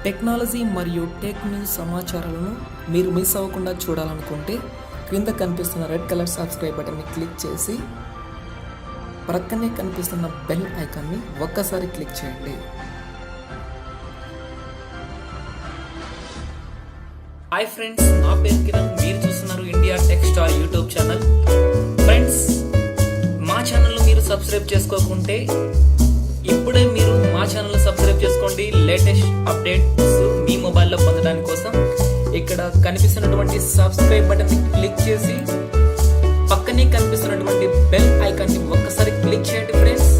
Technology మరియు tech news సమాచారాలను మీరు miss అవ్వకుండా చూడాలనుకుంటే క్రింద కనిపిస్తున్న రెడ్ కలర్ సబ్స్క్రైబ్ బటన్ని క్లిక్ చేసి ప్రక్కనే కనిపిస్తున్న బెల్ ఐకాన్ని ఒక్కసారి క్లిక్ చేయండి. హాయ్ ఫ్రెండ్స్, నా పేరు కిరణ్. మీరు చూస్తున్నారు India tech star YouTube channel. Friends, మా ఛానల్ను మీరు సబ్స్క్రైబ్ చేసుకోకుంటే ఇప్పుడే మీరు మా ఛానల్ సబ్స్క్రైబ్ చేసుకోండి. లేటెస్ట్ అప్డేట్స్ మీ మొబైల్లో పొందడానికి కోసం ఇక్కడ కనిపిస్తున్నటువంటి సబ్స్క్రైబ్ బటన్ క్లిక్ చేసి పక్కనే కనిపిస్తున్నటువంటి బెల్ ఐకాన్ని ఒక్కసారి క్లిక్ చేయండి. ఫ్రెండ్స్,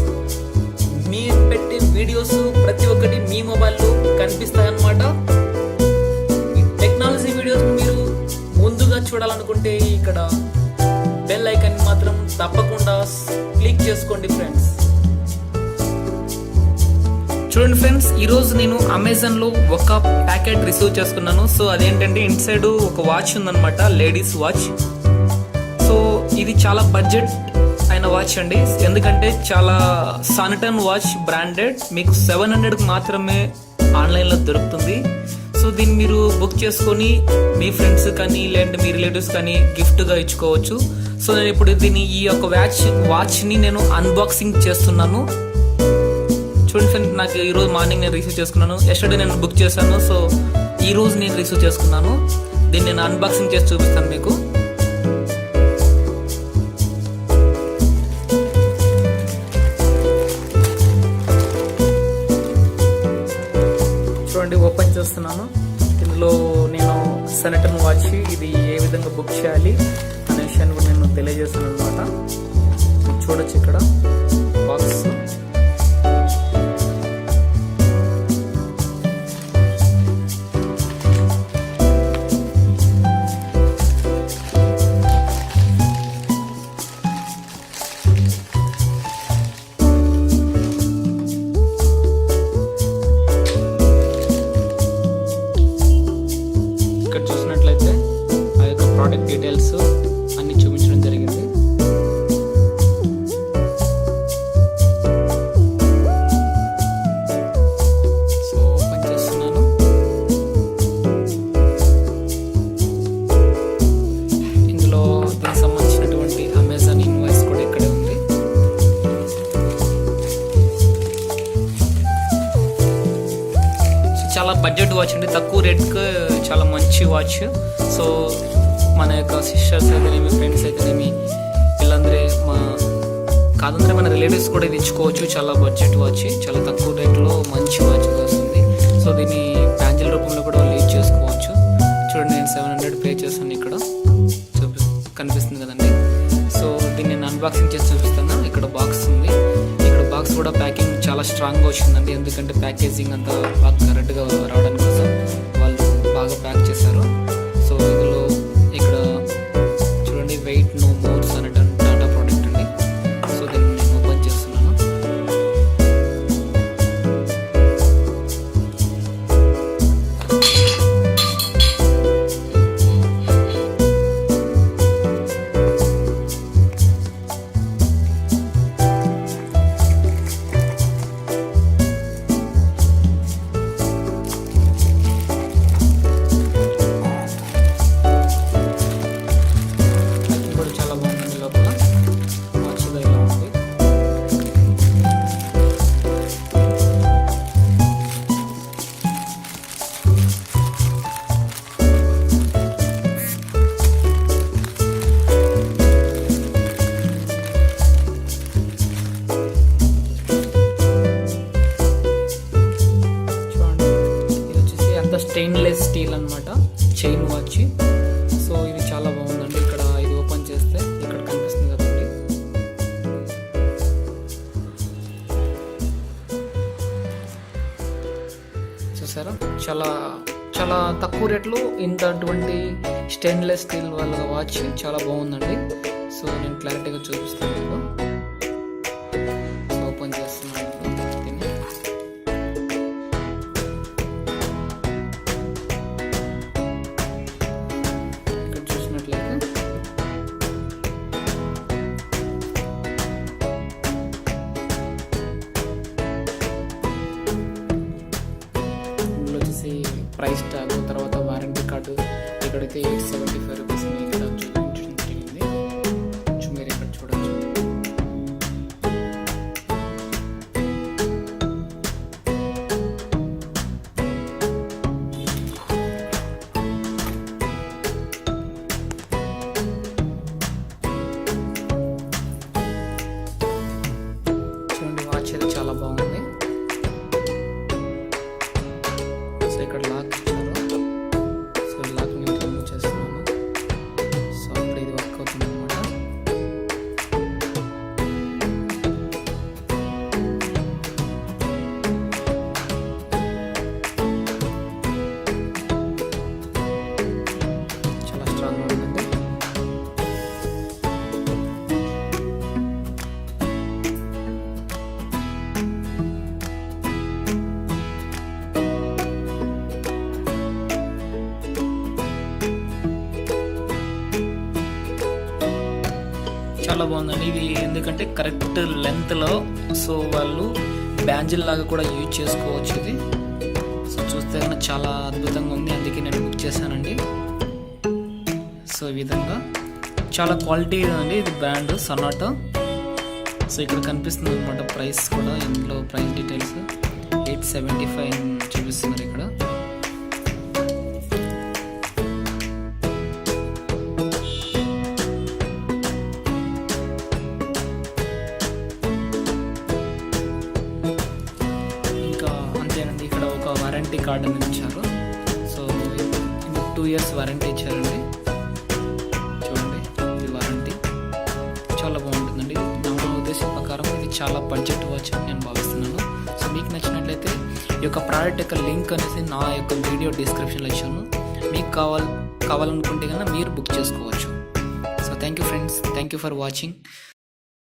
మీరు పెట్టే వీడియోస్ ప్రతి ఒక్కటి మీ మొబైల్లో కనిపిస్తాయన్నమాట. ఈ టెక్నాలజీ వీడియోస్ మీరు ముందుగా చూడాలనుకుంటే ఇక్కడ బెల్ ఐకాన్ మాత్రం తప్పకుండా క్లిక్ చేసుకోండి. ఫ్రెండ్స్, చూడండి ఫ్రెండ్స్, ఈరోజు నేను అమెజాన్లో ఒక ప్యాకెట్ రిసీవ్ చేసుకున్నాను. సో అదేంటంటే ఇన్సైడ్ ఒక వాచ్ ఉందన్నమాట, లేడీస్ వాచ్. సో ఇది చాలా బడ్జెట్ అయిన వాచ్ అండి, ఎందుకంటే చాలా సానిటన్ వాచ్ బ్రాండెడ్. మీకు 700కి మాత్రమే ఆన్లైన్లో దొరుకుతుంది. సో దీన్ని మీరు బుక్ చేసుకొని మీ ఫ్రెండ్స్ కానీ లేదంటే మీ రిలేటివ్స్ కానీ గిఫ్ట్గా ఇచ్చుకోవచ్చు. సో నేను ఇప్పుడు ఈ యొక్క వాచ్ని నేను అన్బాక్సింగ్ చేస్తున్నాను. చూడండి ఫ్రెండ్, నాకు ఈరోజు మార్నింగ్ నేను రిసీవ్ చేసుకున్నాను. ఎస్టర్డే నేను బుక్ చేశాను. సో ఈరోజు నేను రిసీవ్ చేసుకున్నాను. దీన్ని నేను అన్బాక్సింగ్ చేసి చూపిస్తాను మీకు. చూడండి, ఓపెన్ చేస్తున్నాను. ఇందులో నేను సానిటన్ వాచ్ ఇది ఏ విధంగా బుక్ చేయాలి అనే విషయాన్ని కూడా నేను తెలియజేస్తాను అనమాట. చూడొచ్చు ఇక్కడ బాక్స్. ఇక్కడ చూసినట్లయితే ఆ యొక్క ప్రోడక్ట్ డీటెయిల్స్ అన్ని చూపించడం జరిగింది. సో ఓపెన్ చేస్తున్నాను. ఇందులో దీనికి సంబంధించినటువంటి అమెజాన్ ఇన్వాయిస్ కూడా ఇక్కడే ఉంది. సో చాలా బడ్జెట్ వాచ్ అండి, తక్కువ రేట్కి చాలా మంచి వాచ్. సో మన యొక్క సిస్టర్స్ అయితేనేమి, ఫ్రెండ్స్ అయితేనేమి, వీళ్ళందరూ కాదంటే మన రిలేటివ్స్ కూడా ఇది ఇచ్చుకోవచ్చు. చాలా బడ్జెట్ వాచ్, చాలా తక్కువ రేట్లో మంచి వాచ్ వస్తుంది. సో దీన్ని ప్యాంజిల్ రూపంలో కూడా వాళ్ళు యూజ్ చేసుకోవచ్చు. చూడండి, నేను 700 పే చేశాను. ఇక్కడ కనిపిస్తుంది కదండి. సో దీన్ని నేను అన్బాక్సింగ్ చేసి చూపిస్తాను. ఇక్కడ బాక్స్ ఉంది. ఇక్కడ బాక్స్ కూడా ప్యాకింగ్ చాలా స్ట్రాంగ్గా వచ్చిందండి, ఎందుకంటే ప్యాకేజింగ్ అంతా బాగా కరెక్ట్గా రావడానికి కోసం వాళ్ళు బాగా ప్యాక్ చేశారు. సో ఇందులో ఇక్కడ చూడండి, వెయిట్ నో మోర్ సానిటన్ టాటా ప్రోడక్ట్ అండి. సో దీన్ని నేను ఓపెన్ చేస్తున్నాను. స్టెయిన్లెస్ స్టీల్ అన్నమాట, చైన్ వాచ్. సో ఇది చాలా బాగుందండి. ఇక్కడ ఇది ఓపెన్ చేస్తే ఇక్కడ కనిపిస్తుంది కదండి. చూసారా, చాలా చాలా తక్కువ రేట్లో ఇంతటువంటి స్టెయిన్లెస్ స్టీల్ వాళ్ళ వాచ్ చాలా బాగుందండి. సో నేను క్లారిటీగా చూపిస్తాను మీకు. ఓపెన్ చేస్తున్నాను. ఇక్కడైతే 875 రూపీస్ ఇక్కడ చూపించడం జరిగింది. మీరు ఇక్కడ చూడొచ్చు. చూడండి, వాచ్ అయితే చాలా బాగుంది. సో ఇక్కడ లాక్ ఇచ్చారు. సో ఈ లాక్ నేను రిమూవ్ చేస్తున్నాను. సో అప్పుడు ఇది వర్క్ అవుతుంది అనమాట. చాలా స్ట్రాంగ్గా ఉంటుంది. చాలా బాగుందండి ఇది, ఎందుకంటే కరెక్ట్ లెంత్లో సో వాళ్ళు బ్యాంజిల్ లాగా కూడా యూజ్ చేసుకోవచ్చు ఇది. సో చూస్తే కన్నా చాలా అద్భుతంగా ఉంది, అందుకే నేను బుక్ చేశానండి. సో ఈ విధంగా చాలా క్వాలిటీ అండి. ఇది బ్రాండ్ సొనాటో. సో ఇక్కడ కనిపిస్తుంది అనమాట ప్రైస్ కూడా, ఇందులో ప్రైస్ డీటెయిల్స్ 875 చూపిస్తున్నారు ఇక్కడ. ఇక్కడ ఒక వారంటీ కార్డు అనేది ఇచ్చారు. సో 2 years వారంటీ ఇచ్చారండి. చూడండి, ఇది వారంటీ చాలా బాగుంటుందండి. నా ఉద్దేశం ప్రకారం ఇది చాలా బడ్జెట్ వాచ్ అని నేను భావిస్తున్నాను. సో మీకు నచ్చినట్లయితే ఈ యొక్క ప్రోడక్ట్ యొక్క లింక్ అనేసి నా యొక్క వీడియో డిస్క్రిప్షన్లో ఇచ్చాను. మీకు కావాలనుకుంటే కన్నా మీరు బుక్ చేసుకోవచ్చు. So thank you friends, thank you for watching.